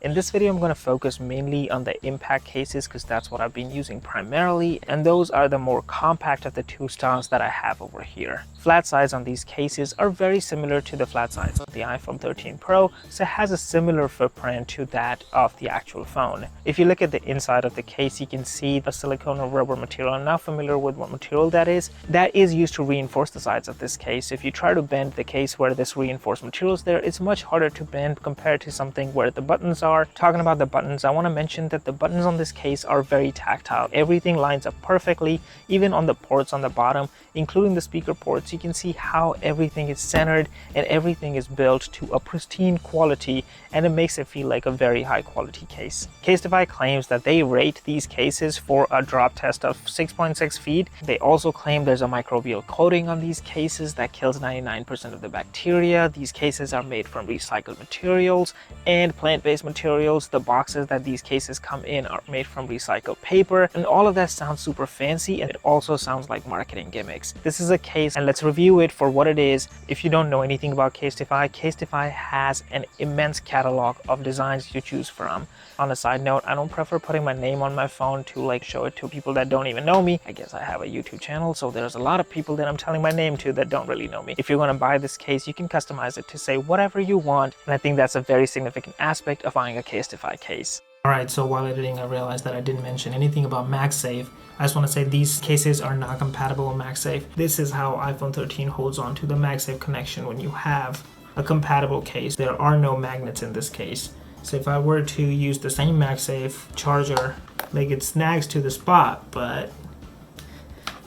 In this video, I'm going to focus mainly on the impact cases because that's what I've been using primarily, and those are the more compact of the two styles that I have over here. Flat sides on these cases are very similar to the flat sides of the iPhone 13 Pro, so it has a similar footprint to that of the actual phone. If you look at the inside of the case, you can see a silicone or rubber material. I'm not familiar with what material that is. That is used to reinforce the sides of this case. If you try to bend the case where this reinforced material is there, it's much harder to bend compared to something where the buttons are. Talking about the buttons, I want to mention that the buttons on this case are very tactile. Everything lines up perfectly, even on the ports on the bottom, including the speaker ports. You can see how everything is centered and everything is built to a pristine quality, and it makes it feel like a very high quality case. Casetify claims that they rate these cases for a drop test of 6.6 feet. They also claim there's a microbial coating on these cases that kills 99% of the bacteria. These cases are made from recycled materials and plant-based materials. The boxes that these cases come in are made from recycled paper, and all of that sounds super fancy, and it also sounds like marketing gimmicks. This is a case, and let's review it for what it is. If you don't know anything about Casetify, Casetify has an immense catalog of designs to choose from. On a side note, I don't prefer putting my name on my phone to like show it to people that don't even know me. I guess I have a YouTube channel, so there's a lot of people that I'm telling my name to that don't really know me. If you're going to buy this case, you can customize it to say whatever you want, and I think that's a very significant aspect of buying a Casetify case. Alright, so while editing, I realized that I didn't mention anything about MagSafe. I just want to say these cases are not compatible with MagSafe. This is how iPhone 13 holds on to the MagSafe connection when you have a compatible case. There are no magnets in this case. So if I were to use the same MagSafe charger, like it snags to the spot, but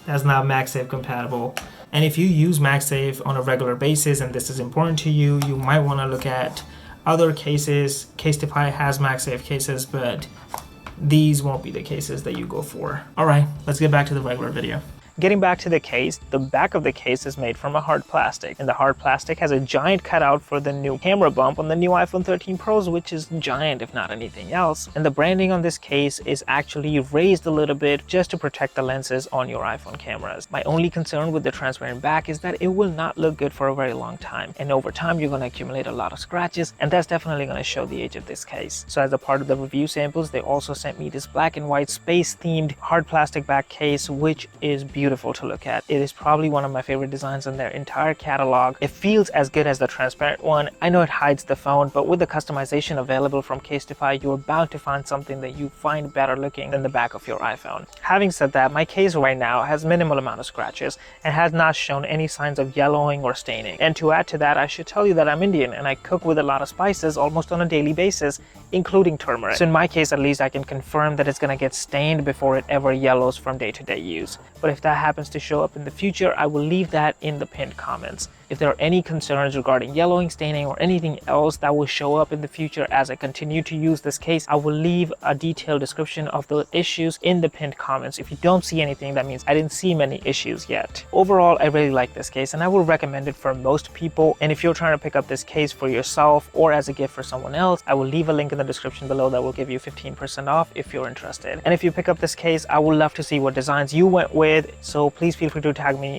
that's not MagSafe compatible. And if you use MagSafe on a regular basis and this is important to you, you might want to look at other cases. Casetify has MagSafe cases, but these won't be the cases that you go for. Alright, let's get back to the regular video. Getting back to the case, the back of the case is made from a hard plastic, and the hard plastic has a giant cutout for the new camera bump on the new iPhone 13 Pros, which is giant if not anything else. And the branding on this case is actually raised a little bit just to protect the lenses on your iPhone cameras. My only concern with the transparent back is that it will not look good for a very long time, and over time you're going to accumulate a lot of scratches, and that's definitely going to show the age of this case. So as a part of the review samples, they also sent me this black and white space themed hard plastic back case, which is beautiful to look at. It is probably one of my favorite designs in their entire catalog. It feels as good as the transparent one. I know it hides the phone, but with the customization available from Casetify, you're bound to find something that you find better looking than the back of your iPhone. Having said that, my case right now has minimal amount of scratches and has not shown any signs of yellowing or staining. And to add to that, I should tell you that I'm Indian and I cook with a lot of spices almost on a daily basis, including turmeric. So in my case, at least, I can confirm that it's going to get stained before it ever yellows from day-to-day use. But if that happens to show up in the future, I will leave that in the pinned comments. If there are any concerns regarding yellowing, staining, or anything else that will show up in the future as I continue to use this case, I will leave a detailed description of the issues in the pinned comments. If you don't see anything, that means I didn't see many issues yet. Overall, I really like this case and I will recommend it for most people. And if you're trying to pick up this case for yourself or as a gift for someone else, I will leave a link in the description below that will give you 15% off if you're interested. And if you pick up this case, I would love to see what designs you went with, so please feel free to tag me